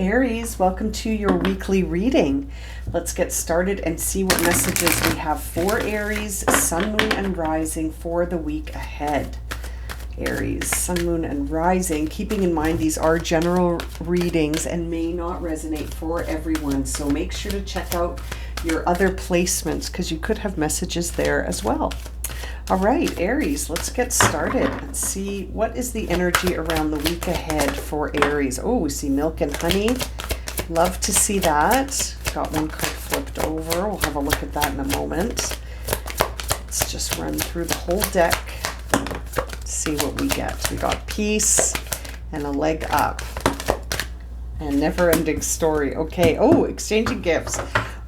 Aries, welcome to your weekly reading. Let's get started and see what messages we have for Aries, Sun, Moon, and Rising for the week ahead. Aries, Sun, Moon, and Rising. Keeping in mind these are general readings and may not resonate for everyone, so make sure to check out your other placements because you could have messages there as well. All right, Aries, let's get started and see what is the energy around the week ahead for Aries. Oh, we see milk and honey. Love to see that. Got one card flipped over. We'll have a look at that in a moment. Let's just run through the whole deck. See what we get. We got peace and a leg up. And never-ending story. Okay. Oh, exchanging gifts.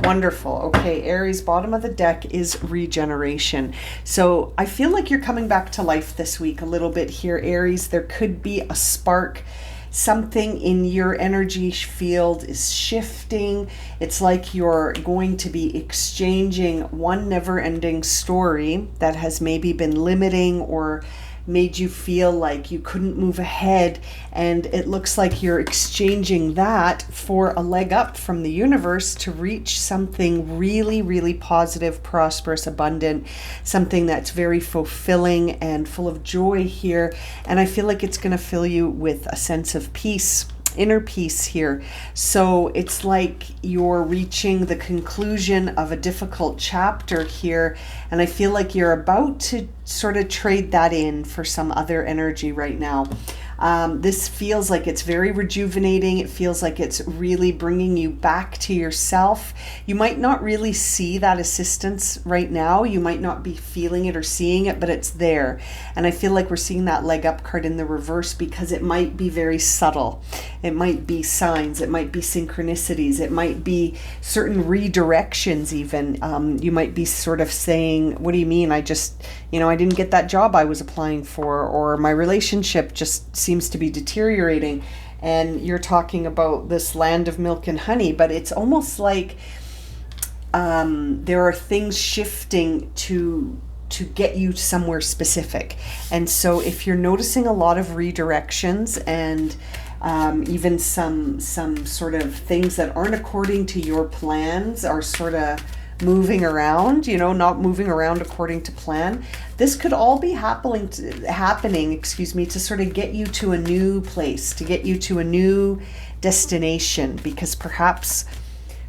Wonderful. Okay, Aries, bottom of the deck is regeneration. So I feel like you're coming back to life this week a little bit here, Aries. There could be a spark. Something in your energy field is shifting. It's like you're going to be exchanging one never-ending story that has maybe been limiting or made you feel like you couldn't move ahead, and it looks like you're exchanging that for a leg up from the universe to reach something really, really positive, prosperous, abundant, something that's very fulfilling and full of joy here. And I feel like it's going to fill you with a sense of peace, inner peace here. So it's like you're reaching the conclusion of a difficult chapter here, and I feel like you're about to sort of trade that in for some other energy right now. This feels like it's very rejuvenating. It feels like it's really bringing you back to yourself. You might not really see that assistance right now. You might not be feeling it or seeing it, but it's there. And I feel like we're seeing that leg up card in the reverse because it might be very subtle. It might be signs. It might be synchronicities. It might be certain redirections even. You might be sort of saying, what do you mean? I didn't get that job I was applying for, or my relationship just seems to be deteriorating. And you're talking about this land of milk and honey, but it's almost like there are things shifting to get you somewhere specific. And so if you're noticing a lot of redirections and even some sort of things that aren't according to your plans are sort of moving around, not moving around according to plan. This could all be happening, to sort of get you to a new place, to get you to a new destination, because perhaps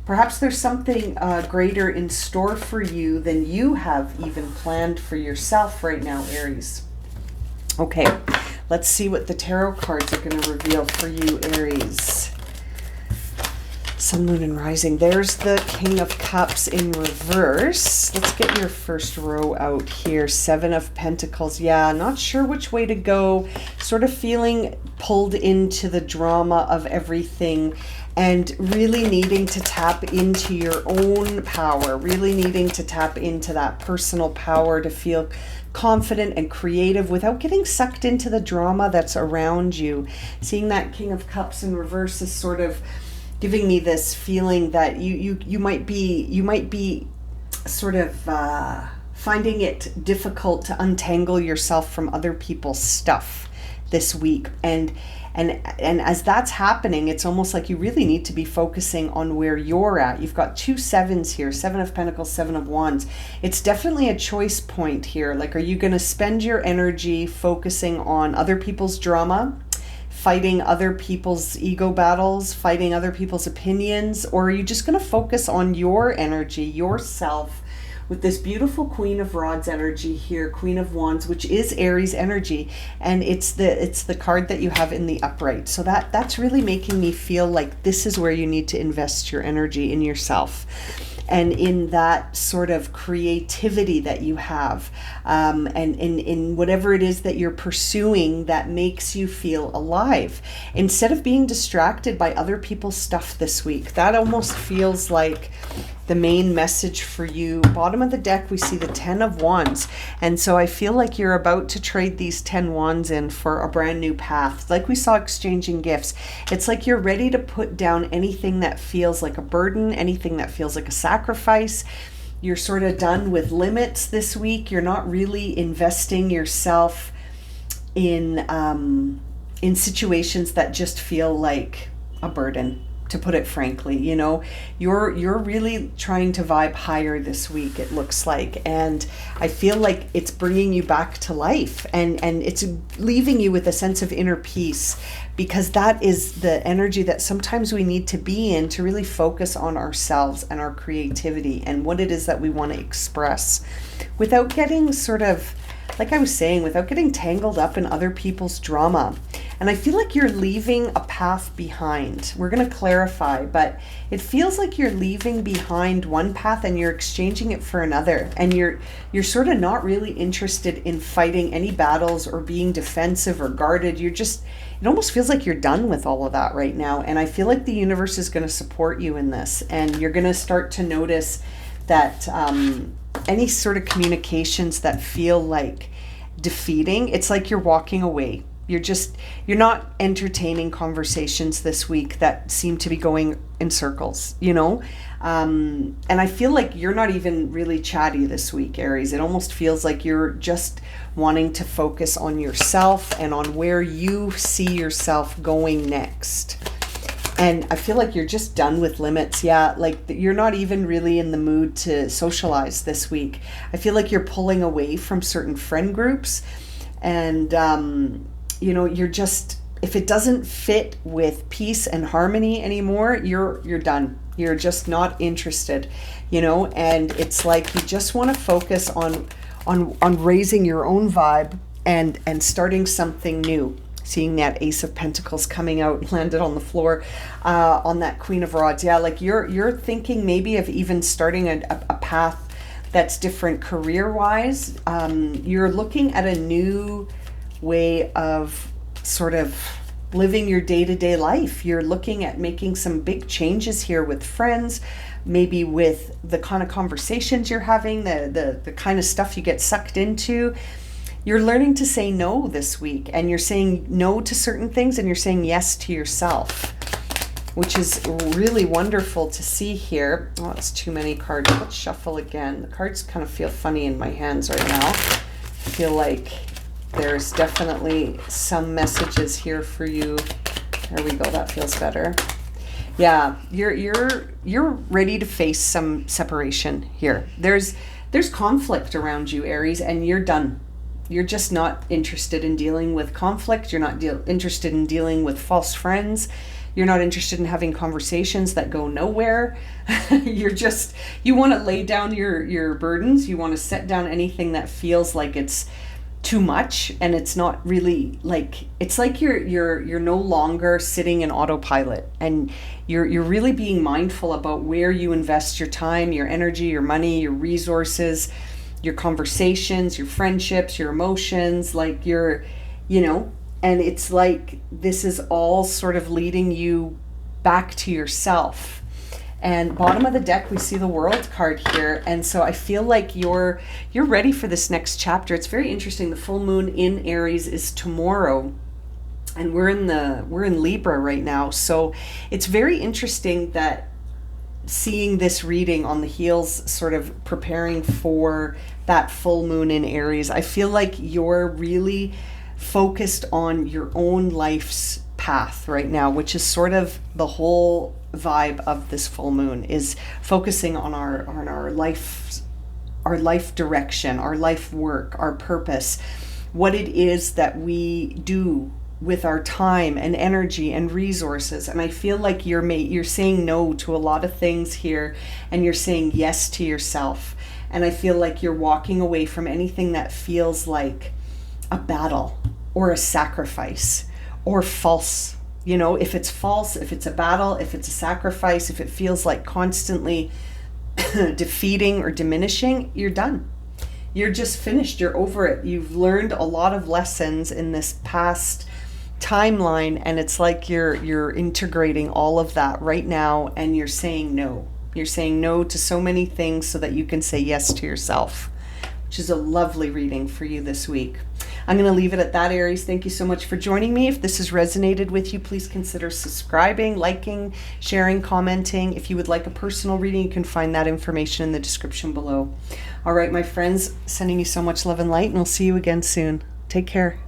there's something greater in store for you than you have even planned for yourself right now, Aries. Okay, let's see what the tarot cards are going to reveal for you, Aries. Sun, Moon, and Rising. There's the King of Cups in reverse. Let's get your first row out here. Seven of Pentacles. Yeah, not sure which way to go. Sort of feeling pulled into the drama of everything and really needing to tap into your own power. Really needing to tap into that personal power to feel confident and creative without getting sucked into the drama that's around you. Seeing that King of Cups in reverse is sort of giving me this feeling that you might be sort of finding it difficult to untangle yourself from other people's stuff this week, and as that's happening, it's almost like you really need to be focusing on where you're at. You've got two sevens here, Seven of Pentacles, Seven of Wands. It's definitely a choice point here. Like, are you going to spend your energy focusing on other people's drama, fighting other people's ego battles, fighting other people's opinions, or are you just going to focus on your energy, yourself, with this beautiful Queen of Rods energy here, Queen of Wands, which is Aries energy, and it's the card that you have in the upright. So that's really making me feel like this is where you need to invest your energy, in yourself and in that sort of creativity that you have, and in whatever it is that you're pursuing that makes you feel alive, instead of being distracted by other people's stuff this week. That almost feels like the main message for you. Bottom of the deck, we see the 10 of Wands. And so I feel like you're about to trade these 10 Wands in for a brand new path. Like we saw exchanging gifts. It's like you're ready to put down anything that feels like a burden, anything that feels like a sacrifice. You're sort of done with limits this week. You're not really investing yourself in situations that just feel like a burden. to put it frankly. You're really trying to vibe higher this week, it looks like, and I feel like it's bringing you back to life, and it's leaving you with a sense of inner peace, because that is the energy that sometimes we need to be in to really focus on ourselves and our creativity and what it is that we want to express, without getting sort of, like I was saying, without getting tangled up in other people's drama. And I feel like you're leaving a path behind. We're going to clarify, but it feels like you're leaving behind one path and you're exchanging it for another. And you're sort of not really interested in fighting any battles or being defensive or guarded. It almost feels like you're done with all of that right now. And I feel like the universe is going to support you in this. And you're going to start to notice that any sort of communications that feel like defeating, it's like you're walking away. You're not entertaining conversations this week that seem to be going in circles, and I feel like you're not even really chatty this week, Aries. It almost feels like you're just wanting to focus on yourself and on where you see yourself going next. And I feel like you're just done with limits. Yeah, like you're not even really in the mood to socialize this week. I feel like you're pulling away from certain friend groups, and you're just, if it doesn't fit with peace and harmony anymore, you're done. You're just not interested, and it's like you just want to focus on raising your own vibe and starting something new. Seeing that Ace of Pentacles coming out, landed on the floor on that Queen of Rods. Yeah, like you're thinking maybe of even starting a path that's different career-wise. You're looking at a new way of sort of living your day-to-day life. You're looking at making some big changes here with friends, maybe with the kind of conversations you're having, the kind of stuff you get sucked into. You're learning to say no this week, and you're saying no to certain things, and you're saying yes to yourself, which is really wonderful to see here. Oh, it's too many cards. Let's shuffle again. The cards kind of feel funny in my hands right now. I feel like there's definitely some messages here for you. There we go. That feels better. Yeah, you're ready to face some separation here. There's conflict around you, Aries, and you're done. You're just not interested in dealing with conflict. You're not interested in dealing with false friends. You're not interested in having conversations that go nowhere. You want to lay down your burdens. You want to set down anything that feels like it's too much, and it's not really, like, it's like you're no longer sitting in autopilot, and you're really being mindful about where you invest your time, your energy, your money, your resources, your conversations, your friendships, your emotions, like and it's like this is all sort of leading you back to yourself. And bottom of the deck, we see the World card here. And so I feel like you're ready for this next chapter. It's very interesting. The full moon in Aries is tomorrow, and we're in Libra right now. So it's very interesting that seeing this reading on the heels, sort of preparing for that full moon in Aries, I feel like you're really focused on your own life's path right now, which is sort of the whole vibe of this full moon, is focusing on our life direction, our life work, our purpose, what it is that we do with our time and energy and resources. And I feel like you're saying no to a lot of things here, and you're saying yes to yourself. And I feel like you're walking away from anything that feels like a battle or a sacrifice or false. If it's false, if it's a battle, if it's a sacrifice, if it feels like constantly defeating or diminishing, you're done. You're just finished. You're over it. You've learned a lot of lessons in this past timeline, and it's like you're integrating all of that right now, and you're saying no. You're saying no to so many things so that you can say yes to yourself, which is a lovely reading for you this week. I'm going to leave it at that, Aries. Thank you so much for joining me. If this has resonated with you, please consider subscribing, liking, sharing, commenting. If you would like a personal reading, you can find that information in the description below. All right, my friends, sending you so much love and light, and we'll see you again soon. Take care.